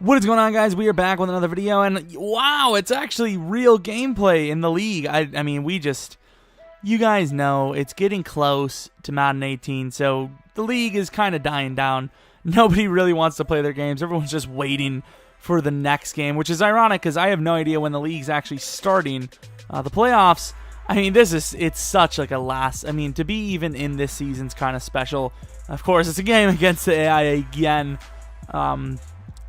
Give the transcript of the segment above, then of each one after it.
What is going on, guys? We are back with another video, and wow, it's actually real gameplay in the league. I mean, you guys know it's getting close to Madden 18, so the league is kind of dying down. Nobody really wants to play their games. Everyone's just waiting for the next game, which is ironic because I have no idea when the league's actually starting. The playoffs, I mean, it's such like a last, I mean, to be even in this season's kind of special. Of course, it's a game against the AI again.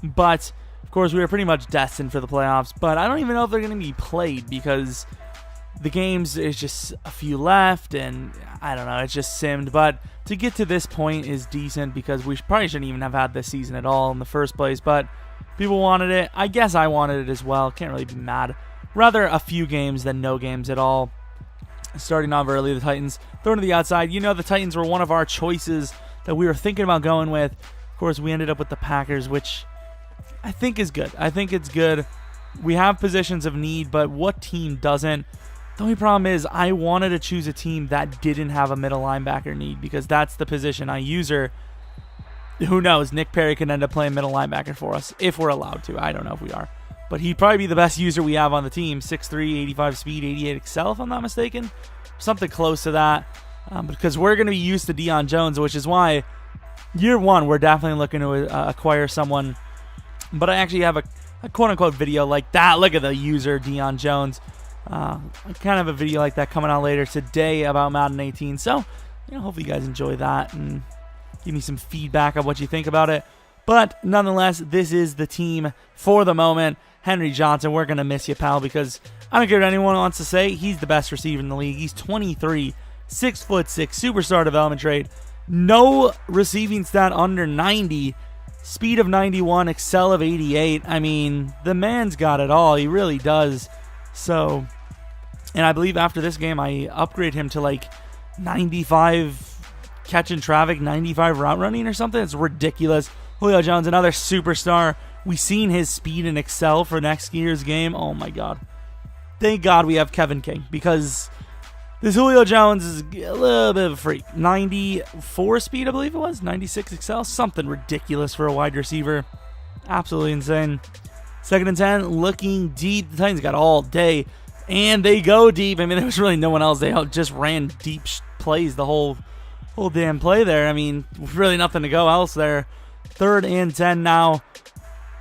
But, of course, we were pretty much destined for the playoffs. But I don't even know if they're going to be played because the games, there's just a few left. And I don't know, it's just simmed. But to get to this point is decent because we probably shouldn't even have had this season at all in the first place. But people wanted it. I guess I wanted it as well. Can't really be mad. Rather a few games than no games at all. Starting off early, the Titans thrown to the outside. You know, the Titans were one of our choices that we were thinking about going with. Of course, we ended up with the Packers, which I think is good. I think it's good. We have positions of need, but what team doesn't? The only problem is I wanted to choose a team that didn't have a middle linebacker need because that's the position I user. Who knows? Nick Perry can end up playing middle linebacker for us if we're allowed to. I don't know if we are. But he'd probably be the best user we have on the team. 6'3", 85 speed, 88 excel, if I'm not mistaken. Something close to that. Because we're going to be used to Deion Jones, which is why year one we're definitely looking to acquire someone. But I actually have a quote-unquote video like that. Look at the user, Deion Jones. Kind of a video like that coming out later today about Madden 18. So, hopefully you guys enjoy that and give me some feedback on what you think about it. But nonetheless, this is the team for the moment. Henry Johnson, we're going to miss you, pal, because I don't care what anyone wants to say. He's the best receiver in the league. He's 23, 6'6", superstar development trait. No receiving stat under 90. Speed of 91, excel of 88. I mean, the man's got it all. He really does. So, and I believe after this game, I upgrade him to like 95 catching traffic, 95 route running or something. It's ridiculous. Julio Jones, another superstar. We've seen his speed and excel for next year's game. Oh my God. Thank God we have Kevin King because this Julio Jones is a little bit of a freak. 94 speed, I believe it was. 96 excel. Something ridiculous for a wide receiver. Absolutely insane. 2nd and 10, looking deep. The Titans got all day, and they go deep. I mean, there was really no one else. They just ran deep plays the whole damn play there. I mean, really nothing to go else there. 3rd and 10 now.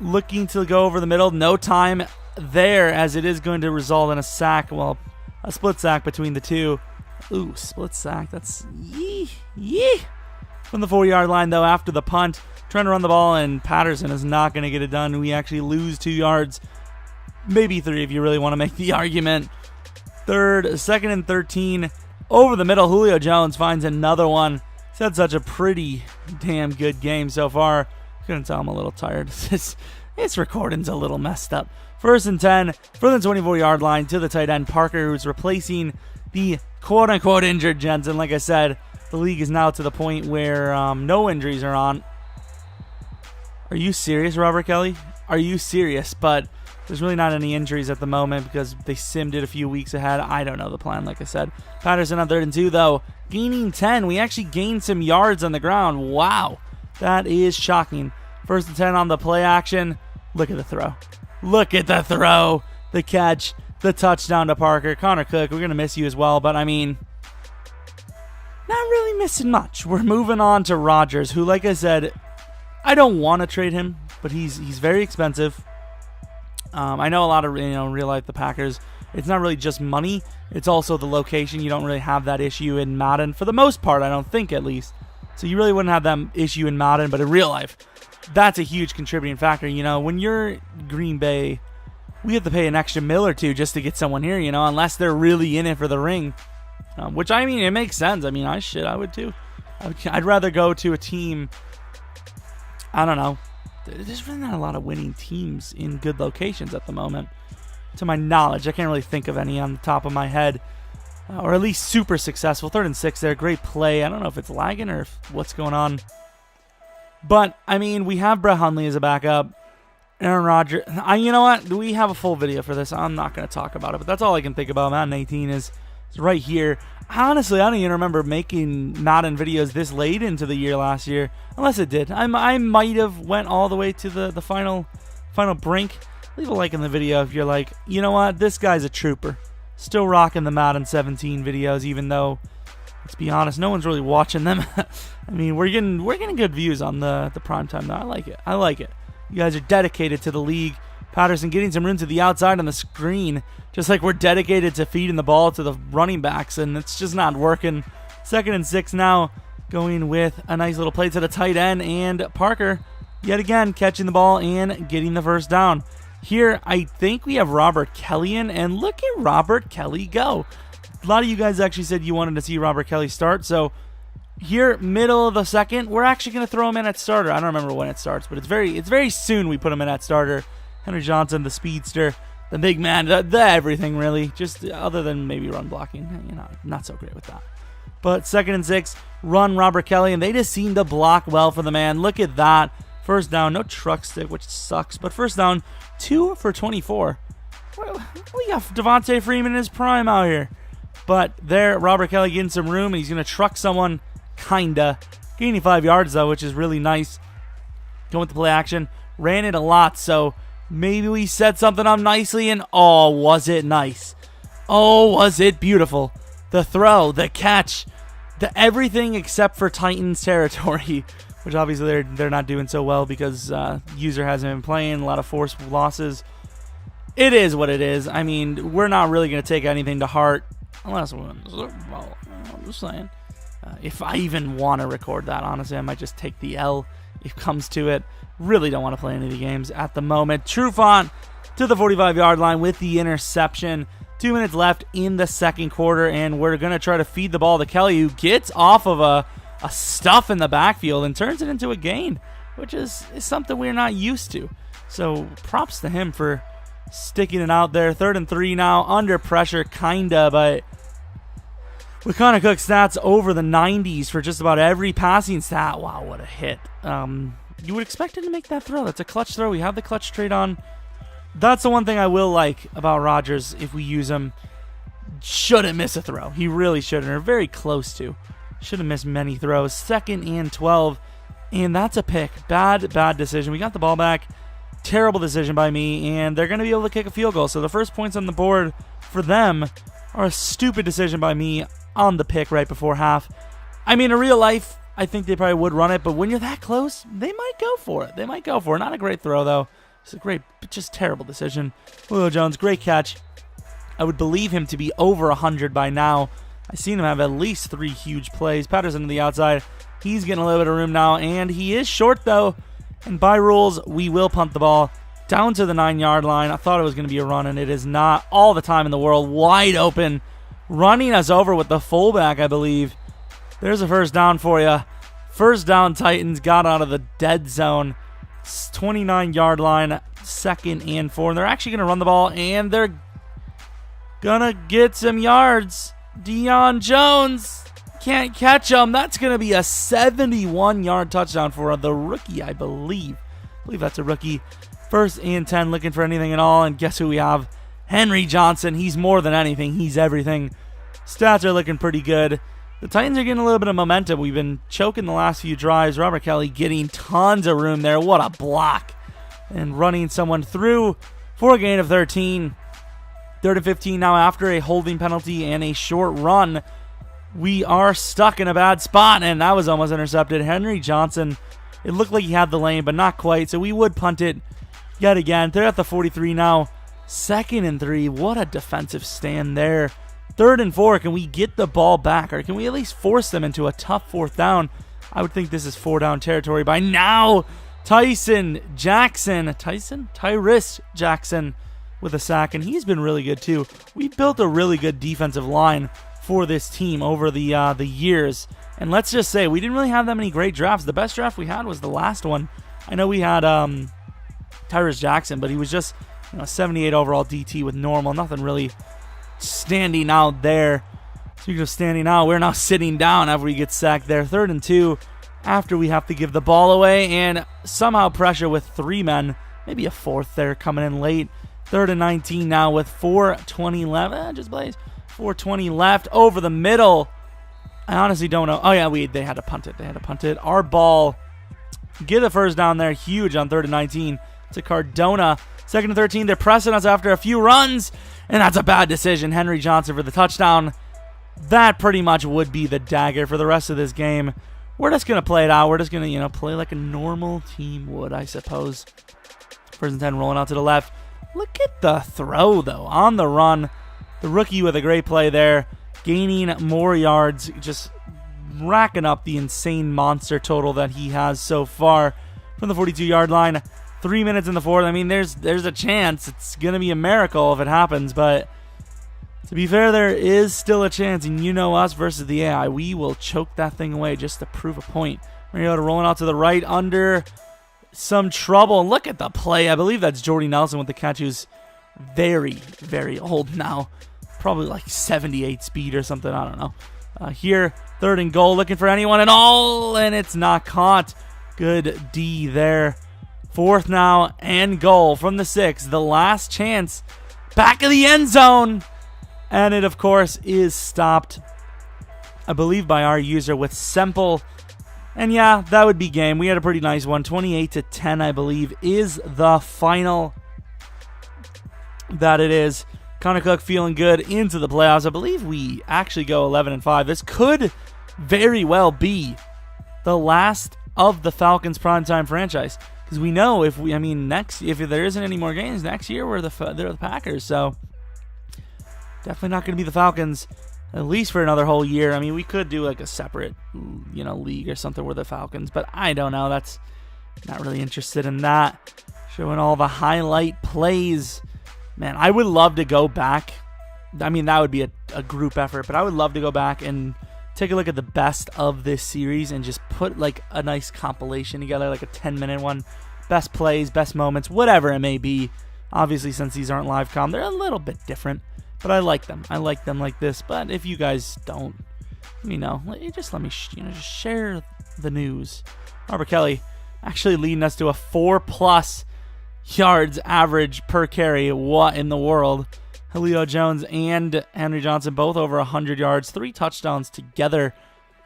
Looking to go over the middle. No time there as it is going to result in a sack. Well, a split sack between the two. Ooh, split sack. That's yee. From the 4-yard line, though, after the punt. Trying to run the ball, and Patterson is not going to get it done. We actually lose 2 yards. Maybe 3 if you really want to make the argument. 2nd and 13. Over the middle, Julio Jones finds another one. He's had such a pretty damn good game so far. Couldn't tell I'm a little tired. This recording's a little messed up. 1st and 10 from the 24-yard line to the tight end Parker, who's replacing the quote-unquote injured Jensen. Like I said, the league is now to the point where no injuries are on. Are you serious, Robert Kelly? Are you serious? But there's really not any injuries at the moment because they simmed it a few weeks ahead. I don't know the plan, like I said. Patterson on 3rd and 2, though, gaining 10. We actually gained some yards on the ground. Wow. That is shocking. 1st and 10 on the play action. Look at the throw. Look at the throw. The catch. The touchdown to Parker. Connor Cook, we're going to miss you as well. But, I mean, not really missing much. We're moving on to Rodgers, who, like I said, I don't want to trade him, but he's very expensive. I know a lot of, real life, the Packers, it's not really just money. It's also the location. You don't really have that issue in Madden. For the most part, I don't think, at least. So you really wouldn't have that issue in Madden, but in real life, that's a huge contributing factor. When you're Green Bay, we have to pay an extra $1 or $2 just to get someone here, unless they're really in it for the ring. Which, I mean, it makes sense. I mean, I would too. I'd rather go to a team, I don't know. There's really not a lot of winning teams in good locations at the moment. To my knowledge, I can't really think of any on the top of my head. Or at least super successful. 3rd and 6 there. Great play. I don't know if it's lagging or what's going on. But, I mean, we have Brett Hundley as a backup. Aaron Rodgers. You know what? We have a full video for this. I'm not going to talk about it. But that's all I can think about. Madden 18 is right here. Honestly, I don't even remember making Madden videos this late into the year last year. Unless it did. I might have went all the way to the final Final Brink. Leave a like in the video if you're like, you know what, this guy's a trooper. Still rocking the Madden 17 videos, even though, let's be honest, no one's really watching them. I mean, we're getting good views on the Primetime though. I like it. I like it. You guys are dedicated to the league. Patterson getting some room to the outside on the screen, just like we're dedicated to feeding the ball to the running backs, and it's just not working. 2nd and 6 now, going with a nice little play to the tight end, and Parker, yet again, catching the ball and getting the first down. Here, I think we have Robert Kelly in, and look at Robert Kelly go. A lot of you guys actually said you wanted to see Robert Kelly start, so here, middle of the second, we're actually going to throw him in at starter. I don't remember when it starts, but it's very soon we put him in at starter. Henry Johnson, the speedster, the big man, the everything really, just other than maybe run blocking. You know, not so great with that. But 2nd and 6, run Robert Kelly, and they just seem to block well for the man. Look at that. First down, no truck stick, which sucks, but first down, 2 for 24. We got Devontae Freeman in his prime out here. But there, Robert Kelly getting some room, and he's going to truck someone, kinda. Gaining 5 yards, though, which is really nice. Going with the play action. Ran it a lot, so maybe we set something up nicely, and oh, was it nice. Oh, was it beautiful. The throw, the catch, the everything except for Titans territory, which obviously they're not doing so well because user hasn't been playing, a lot of forced losses. It is what it is. I mean, we're not really going to take anything to heart unless we win the Super Bowl. I'm just saying. If I even want to record that, honestly, I might just take the L if it comes to it. Really don't want to play any of the games at the moment. Trufant to the 45-yard line with the interception. 2 minutes left in the second quarter, and we're going to try to feed the ball to Kelly, who gets off of a stuff in the backfield and turns it into a gain, which is something we're not used to. So props to him for sticking it out there. 3rd and 3 now, under pressure, kinda, but with Connor Cook's stats over the 90s for just about every passing stat. Wow, what a hit. You would expect him to make that throw. That's a clutch throw. We have the clutch trade on. That's the one thing I will like about Rodgers if we use him. Shouldn't miss a throw. He really shouldn't, or very close to. Shouldn't miss many throws. 2nd and 12, and that's a pick. Bad decision. We got the ball back. Terrible decision by me, and they're going to be able to kick a field goal. So the first points on the board for them are a stupid decision by me on the pick right before half. I mean, in real life, I think they probably would run it, but when you're that close, they might go for it. Not a great throw, though. It's a great, just terrible decision. Julio Jones, great catch. I would believe him to be over 100 by now. I've seen him have at least 3 huge plays. Patterson to the outside. He's getting a little bit of room now, and he is short, though. And by rules, we will punt the ball down to the 9-yard line. I thought it was going to be a run, and it is not. All the time in the world, wide open, running us over with the fullback, I believe. There's a first down for you. First down, Titans got out of the dead zone. 29-yard line, 2nd and 4. And they're actually going to run the ball, and they're going to get some yards. Deion Jones can't catch him. That's going to be a 71-yard touchdown for the rookie, I believe. I believe that's a rookie. 1st and 10, looking for anything at all. And guess who we have? Henry Johnson. He's more than anything. He's everything. Stats are looking pretty good. The Titans are getting a little bit of momentum. We've been choking the last few drives. Robert Kelly getting tons of room there. What a block. And running someone through for a gain of 13. 3rd and 15 now after a holding penalty and a short run. We are stuck in a bad spot, and that was almost intercepted. Henry Johnson, it looked like he had the lane, but not quite, so we would punt it yet again. They're at the 43 now. 2nd and 3. What a defensive stand there. 3rd and 4. Can we get the ball back, or can we at least force them into a tough 4th down? I would think this is 4-down territory by now. Tyrus Jackson with a sack, and he's been really good too. We built a really good defensive line for this team over the years, and let's just say we didn't really have that many great drafts. The best draft we had was the last one. I know we had Tyrus Jackson, but he was just 78 overall DT with normal, nothing really standing out there. Speaking of standing out, we're now sitting down after we get sacked there. 3rd and 2 after we have to give the ball away, and somehow pressure with 3 men, maybe a 4th there coming in late. 3rd and 19 now with 4:20 left. Just plays 4:20 left over the middle. I honestly don't know. Oh yeah, they had to punt it. Our ball, get a first down there, huge on 3rd and 19. to Cardona. 2nd and 13. They're pressing us after a few runs, and that's a bad decision. Henry Johnson for the touchdown. That pretty much would be the dagger for the rest of this game. We're just going to play it out. We're just going to, play like a normal team would, I suppose. 1st and 10 rolling out to the left. Look at the throw, though, on the run. The rookie with a great play there, gaining more yards, just racking up the insane monster total that he has so far from the 42-yard line. 3 minutes in the fourth. I mean, there's a chance. It's going to be a miracle if it happens, but to be fair, there is still a chance, and you know us versus the AI. We will choke that thing away just to prove a point. Mariota rolling out to the right under some trouble. And look at the play. I believe that's Jordy Nelson with the catch, who's very, very old now. Probably like 78 speed or something. I don't know. Here, 3rd and goal, looking for anyone and all, and it's not caught. Good D there. 4th now and goal from the 6. The last chance. Back of the end zone. And it, of course, is stopped, I believe, by our user with Semple. And yeah, that would be game. We had a pretty nice one. 28-10, I believe, is the final. That it is. Connor Cook feeling good into the playoffs. I believe we actually go 11-5. This could very well be the last of the Falcons primetime franchise. Because we know if there isn't any more games next year, they're the Packers. So definitely not going to be the Falcons, at least for another whole year. I mean, we could do like a separate, league or something with the Falcons, but I don't know. That's not really interested in that. Showing all the highlight plays. Man, I would love to go back. I mean, that would be a group effort, but I would love to go back and take a look at the best of this series and just put like a nice compilation together, like a 10-minute one. Best plays, best moments, whatever it may be. Obviously, since these aren't live com, they're a little bit different. But I like them. I like them like this. But if you guys don't, just let me just share the news. Robert Kelly actually leading us to a 4+ yards average per carry. What in the world? Julio Jones and Henry Johnson both over 100 yards. 3 touchdowns together.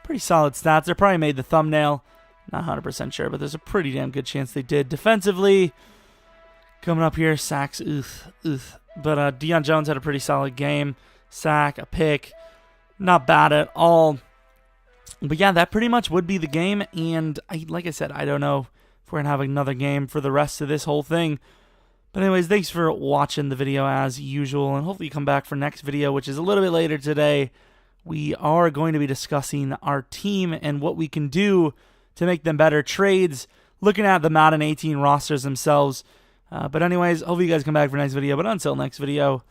Pretty solid stats. They probably made the thumbnail. Not 100% sure, but there's a pretty damn good chance they did. Defensively, coming up here, sacks. But Deion Jones had a pretty solid game. Sack, a pick. Not bad at all. But yeah, that pretty much would be the game. And like I said, I don't know if we're going to have another game for the rest of this whole thing. But anyways, thanks for watching the video as usual. And hopefully you come back for next video, which is a little bit later today. We are going to be discussing our team and what we can do to make them better. Trades, looking at the Madden 18 rosters themselves. But anyways, hope you guys come back for next video. But until next video,